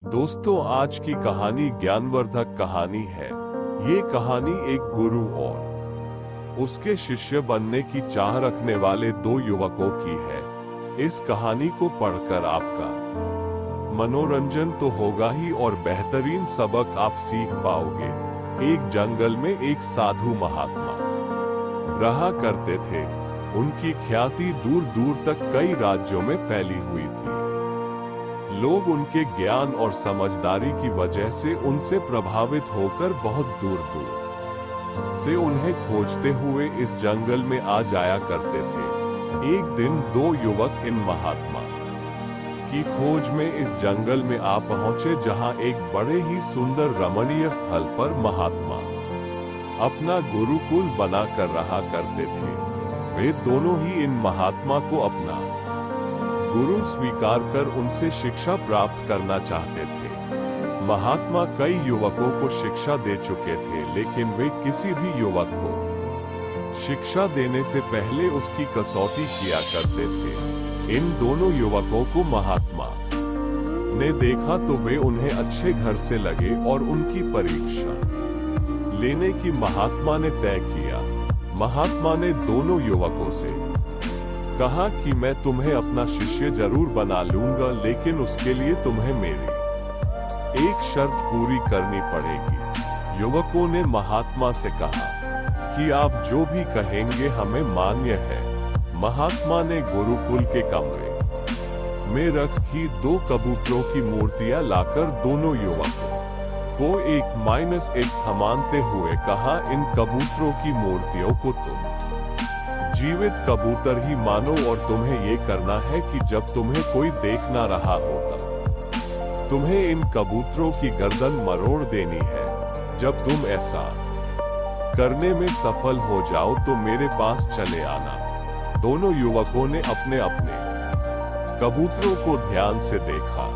दोस्तों, आज की कहानी ज्ञानवर्धक कहानी है। ये कहानी एक गुरु और उसके शिष्य बनने की चाह रखने वाले दो युवकों की है। इस कहानी को पढ़कर आपका मनोरंजन तो होगा ही और बेहतरीन सबक आप सीख पाओगे। एक जंगल में एक साधु महात्मा रहा करते थे। उनकी ख्याति दूर दूर तक कई राज्यों में फैली हुई थी। लोग उनके ज्ञान और समझदारी की वजह से उनसे प्रभावित होकर बहुत दूर दूर से उन्हें खोजते हुए इस जंगल में आ जाया करते थे। एक दिन दो युवक इन महात्मा की खोज में इस जंगल में आ पहुंचे, जहां एक बड़े ही सुंदर रमणीय स्थल पर महात्मा अपना गुरुकुल बना कर रहा करते थे। वे दोनों ही इन महात्मा को अपना गुरु स्वीकार कर उनसे शिक्षा प्राप्त करना चाहते थे। महात्मा कई युवकों को शिक्षा दे चुके थे, लेकिन वे किसी भी युवक को शिक्षा देने से पहले उसकी कसौटी किया करते थे। इन दोनों युवकों को महात्मा ने देखा तो वे उन्हें अच्छे घर से लगे और उनकी परीक्षा लेने की महात्मा ने तय किया। महात्मा ने दोनों युवकों से कहा कि मैं तुम्हें अपना शिष्य जरूर बना लूंगा, लेकिन उसके लिए तुम्हें मेरी एक शर्त पूरी करनी पड़ेगी। युवकों ने महात्मा से कहा कि आप जो भी कहेंगे हमें मान्य है। महात्मा ने गुरुकुल के कमरे में रखी दो कबूतरों की मूर्तियां लाकर दोनों युवकों को एक थमाते हुए कहा, इन कबूतरों की मूर्तियों को तुम जीवित कबूतर ही मानो और तुम्हें ये करना है कि जब तुम्हें कोई देख ना रहा हो तब तुम्हें इन कबूतरों की गर्दन मरोड़ देनी है। जब तुम ऐसा करने में सफल हो जाओ तो मेरे पास चले आना। दोनों युवकों ने अपने अपने कबूतरों को ध्यान से देखा।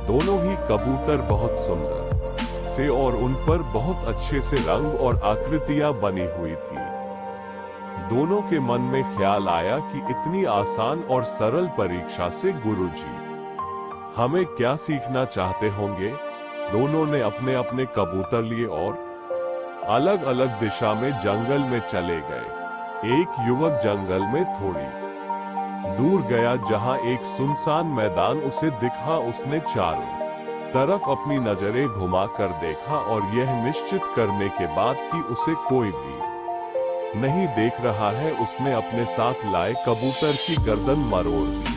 दोनों ही कबूतर बहुत सुंदर से और उन पर बहुत अच्छे से रंग और आकृतियां बनी हुई थी। दोनों के मन में ख्याल आया कि इतनी आसान और सरल परीक्षा से गुरुजी हमें क्या सीखना चाहते होंगे। दोनों ने अपने अपने कबूतर लिए और अलग अलग दिशा में जंगल में चले गए। एक युवक जंगल में थोड़ी दूर गया, जहां एक सुनसान मैदान उसे दिखा। उसने चारों तरफ अपनी नजरें घुमाकर देखा और यह निश्चित करने के बाद कि उसे कोई भी नहीं देख रहा है, उसने अपने साथ लाए कबूतर की गर्दन मरोड़ दी।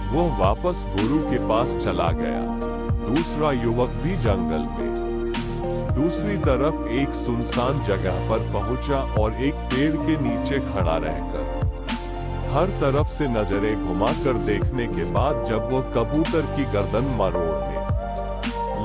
वो वापस गुरु के पास चला गया। दूसरा युवक भी जंगल में दूसरी तरफ एक सुनसान जगह पर पहुंचा और एक पेड़ के नीचे खड़ा रहकर हर तरफ से नजरें घुमाकर देखने के बाद जब वो कबूतर की गर्दन मरोड़ने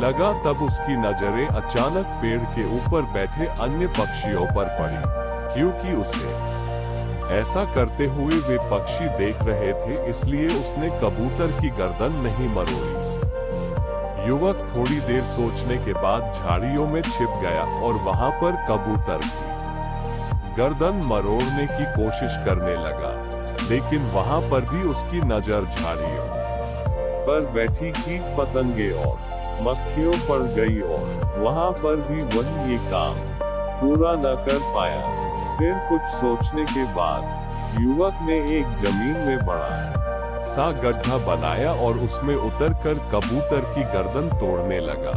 लगा, तब उसकी नजरें अचानक पेड़ के ऊपर बैठे अन्य पक्षियों पर पड़ी। क्योंकि उसे ऐसा करते हुए वे पक्षी देख रहे थे, इसलिए उसने कबूतर की गर्दन नहीं मरोड़ी। युवक थोड़ी देर सोचने के बाद झाड़ियों में छिप गया और वहां पर कबूतर की गर्दन मरोड़ने की कोशिश करने लगा, लेकिन वहां पर भी उसकी नजर झाड़ियों पर बैठी कीट पतंगे और मक्खियों पर गई और वहां पर भी वही ये काम पूरा न कर पाया। फिर कुछ सोचने के बाद युवक ने एक जमीन में बड़ा सा गड्ढा बनाया और उसमें उतरकर कबूतर की गर्दन तोड़ने लगा।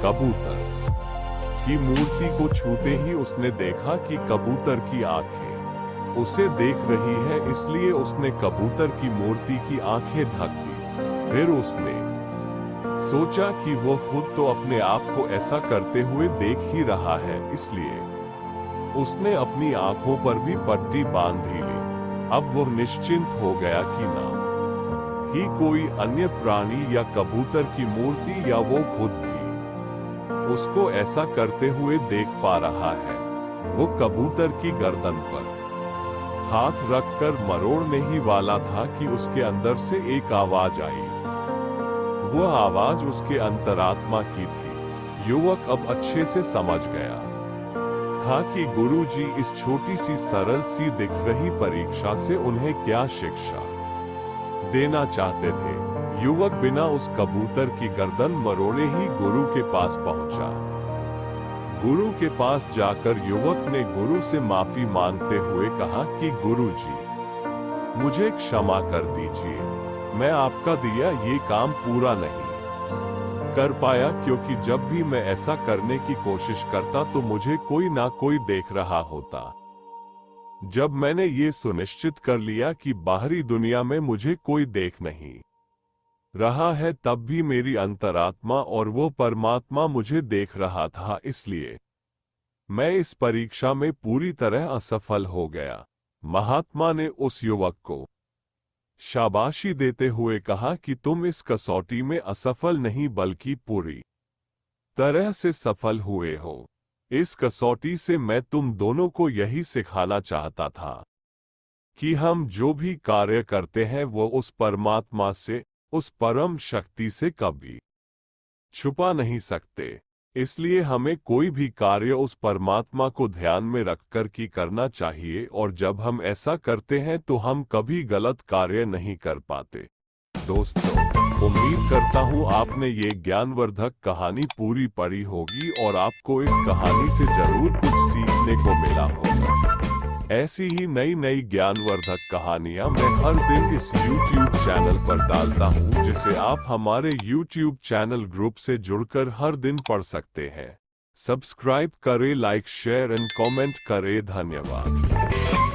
कबूतर की मूर्ति को छूते ही उसने देखा कि कबूतर की आंखें उसे देख रही है, इसलिए उसने कबूतर की मूर्ति की आंखें ढक दी। फिर उसने सोचा कि वो खुद तो अपने आप को ऐसा करते हुए देख ही रहा है, इसलिए उसने अपनी आंखों पर भी पट्टी बांध ली। अब वो निश्चिंत हो गया कि ना ही कोई अन्य प्राणी या कबूतर की मूर्ति या वो खुद भी उसको ऐसा करते हुए देख पा रहा है। वो कबूतर की गर्दन पर हाथ रखकर मरोड़ने ही वाला था कि उसके अंदर से एक आवाज आई। वो आवाज उसके अंतरात्मा की थी। युवक अब अच्छे से समझ गया था कि गुरुजी इस छोटी सी सरल सी दिख रही परीक्षा से उन्हें क्या शिक्षा देना चाहते थे। युवक बिना उस कबूतर की गर्दन मरोड़े ही गुरु के पास पहुंचा। गुरु के पास जाकर युवक ने गुरु से माफी मांगते हुए कहा कि गुरुजी, मुझे क्षमा कर दीजिए, मैं आपका दिया ये काम पूरा नहीं कर पाया, क्योंकि जब भी मैं ऐसा करने की कोशिश करता तो मुझे कोई ना कोई देख रहा होता। जब मैंने ये सुनिश्चित कर लिया कि बाहरी दुनिया में मुझे कोई देख नहीं रहा है, तब भी मेरी अंतरात्मा और वो परमात्मा मुझे देख रहा था, इसलिए मैं इस परीक्षा में पूरी तरह असफल हो गया। महात्मा ने उस युवक को शाबाशी देते हुए कहा कि तुम इस कसौटी में असफल नहीं बल्कि पूरी तरह से सफल हुए हो। इस कसौटी से मैं तुम दोनों को यही सिखाना चाहता था कि हम जो भी कार्य करते हैं वो उस परमात्मा से, उस परम शक्ति से कभी छुपा नहीं सकते। इसलिए हमें कोई भी कार्य उस परमात्मा को ध्यान में रखकर की करना चाहिए, और जब हम ऐसा करते हैं तो हम कभी गलत कार्य नहीं कर पाते। दोस्तों, उम्मीद करता हूँ आपने ये ज्ञानवर्धक कहानी पूरी पढ़ी होगी और आपको इस कहानी से जरूर कुछ सीखने को मिला होगा। ऐसी ही नई नई ज्ञानवर्धक कहानियां मैं हर दिन इस YouTube चैनल पर डालता हूं, जिसे आप हमारे YouTube चैनल ग्रुप से जुड़कर हर दिन पढ़ सकते हैं। सब्सक्राइब करें, लाइक, शेयर एंड कमेंट करें। धन्यवाद।